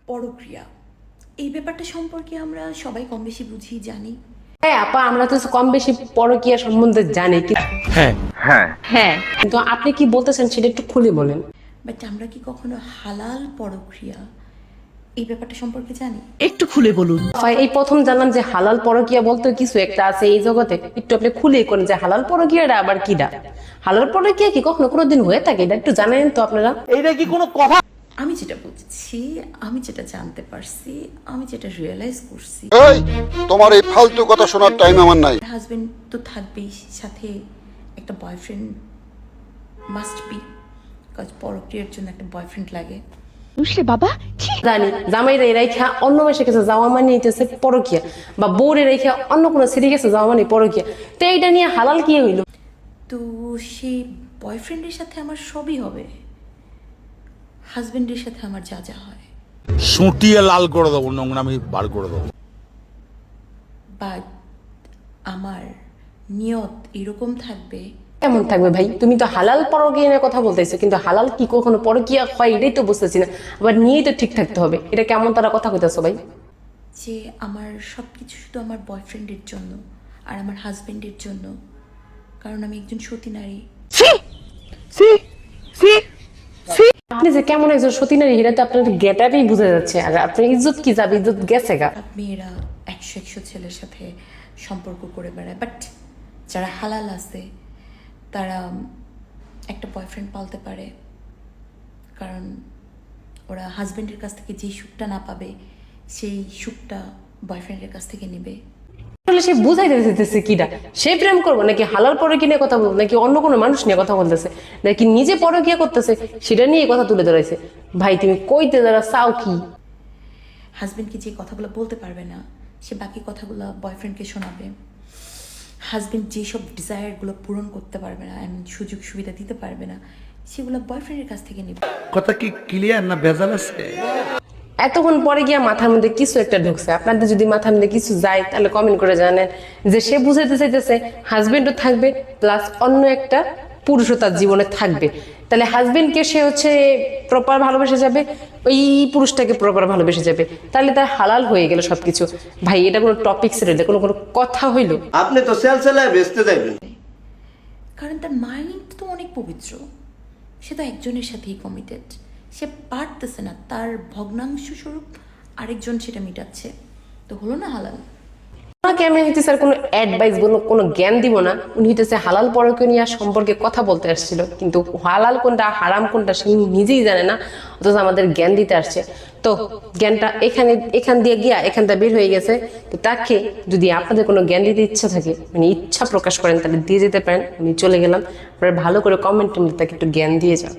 পরক্রিয়া এই ব্যাপারটা সম্পর্কে আমরা সবাই কম বেশি বুঝি জানি। হ্যাঁ আপা, আমরা তো কম বেশি পরকীয়া সম্বন্ধে জানি, হ্যাঁ হ্যাঁ হ্যাঁ, কিন্তু আপনি কি বলতেছেন সেটা একটু খুলে বলেন। বাট আমরা কি কখনো হালাল পরক্রিয়া এই ব্যাপারটা সম্পর্কে জানি? একটু খুলে বলুন। এই প্রথম জানলাম যে হালাল পরকীয়া বলতে কিছু একটা আছে এই জগতে। একটু আপনি খুলে করেন যে হালাল পরকীয়াটা আবার কিটা, হালাল পরকীয়া কি কখনো কোনোদিন হয়ে থাকে, এটা একটু জানেন তো আপনারা? এইটা কি কোনো কথা? আমি যেটা বুঝছি, আমি যেটা জানতে পারছি, আমি যেটা রিয়েলাইজ করছি, এই তোমার এই ফালতু কথা শোনার টাইম আমার নাই। হাজবেন্ড তো থাকবেই, সাথে একটা বয়ফ্রেন্ড মাস্ট বি, বিকজ পরক্রিয়ার জন্য একটা বয়ফ্রেন্ড লাগে। বুঝলে বাবা? জানি জামাইরা রেখা অন্য মাসে কাছে যাওয়া মানে হইতেছে পরকীয়া, বা বউরে রেখা অন্য কোনো সিঁড়ি গেছে যাওয়া মানে পরকীয়া। তো এইটা নিয়ে হালাল কি হইলো? তো সেই বয়ফ্রেন্ডের সাথে আমার সবই হবে, হাজবেন্ডের সাথে আমার যা যা হয়, সুটিয়ে লাল করে দেবো, নোংরামি বার করে দেবো। বাট আমার নিয়ত এরকম থাকবে। কেমন থাকবে ভাই? তুমি তো হালাল পরকীয়া নিয়ে কথা বলতেছো, কিন্তু হালাল কি কখনো পরকীয়া হয় এটাই তো বুঝতেছি না। আবার নিয়েই তো ঠিক থাকতে হবে, এটা কেমন তারা কথা কইতেছো ভাই? যে আমার সব কিছু শুধু আমার বয়ফ্রেন্ডের জন্য আর আমার হাজবেন্ডের জন্য, কারণ আমি একজন সতী নারী। আপনি যে কেমন একজন সতী নারী এটা তো আপনার গেটআপই বোঝা যাচ্ছে। আর আপনার ইজ্জত কি যাবে? ইজ্জত গেছে গা। মেয়েরা 100 ছেলের সাথে সম্পর্ক করে বেড়ায়, বাট যারা হালাল আছে তারা একটা বয়ফ্রেন্ড পালতে পারে, কারণ ওরা হাজবেন্ডের কাছ থেকে যে সুখটা না পাবে সেই সুখটা বয়ফ্রেন্ডের কাছ থেকে নেবে। আসলে সে বুঝাইতে দিতেছে কিটা, সে প্রেম করবো নাকি হালাল পরকীয়া নিয়ে কথা বলবো, নাকি অন্য কোনো মানুষ নিয়ে কথা বলতেছে, নাকি নিজে পরকীয়া করতেছে সেটা নিয়ে কথা তুলে ধরেছে। ভাই তুমি কইতে যারা চাও কি? হাজবেন্ডকে যে কথাগুলো বলতে পারবে না সে বাকি কথাগুলো বয়ফ্রেন্ডকে শোনাবে। হাজবেন্ড যেসব ডিজায়ারগুলো পূরণ করতে পারবে না, এমন সুযোগ সুবিধা দিতে পারবে না, সেগুলো বয়ফ্রেন্ডের কাছ থেকে নেবে। কথা কি ক্লিয়ার না ভেজাল আছে? এতক্ষণ পরে গিয়া মাথার মধ্যে কিছু একটা ঢুকছে। আপনাদের যদি মাথার মধ্যে কিছু যায় তাহলে কমেন্ট করে জানেন যে সে বুঝাইতে চাইতেছে হাজবেন্ডও থাকবে প্লাস অন্য একটা পুরুষও তার জীবনে থাকবে। তাহলে হাজবেন্ডকে সে হচ্ছে প্রপার ভালোবেসে যাবে, ওই পুরুষটাকে প্রপার ভালোবেসে যাবে, তাহলে তার হালাল হয়ে গেল সবকিছু। ভাই এটা কোনো টপিক্স রইলে কোনো কোনো কথা হইলো? আপনি তো সেলসেলায় বেচতে যাবেন, কারণ তার মাইন্ড তো অনেক পবিত্র, সে তো একজনের সাথেই কমিটেড, সে পারতেছে না, তার ভগ্নাংশ স্বরূপ আরেকজন সেটা মিটাচ্ছে, তো হলো না হালাল। ওনাকে আমি হইতেছে আর কোনো অ্যাডভাইস বলবো, কোনো জ্ঞান দিব না। উনি হইতেছে হালাল পরকীয়া নিয়ে সম্পর্কে কথা বলতে আসছিল, কিন্তু হালাল কোনটা হারাম কোনটা সে নিজেই জানে না, অথচ আমাদের জ্ঞান দিতে আসছে। তো জ্ঞানটা এখান দিয়ে গিয়া এখানটা বের হয়ে গেছে। তো তাকে যদি আপনাদের কোনো জ্ঞান দিতে ইচ্ছা থাকে, মানে ইচ্ছা প্রকাশ করেন, তাহলে দিয়ে যেতে পারেন। আমি চলে গেলাম, আপনারা ভালো করে কমেন্টের মধ্যে তাকে একটু জ্ঞান দিয়ে যান।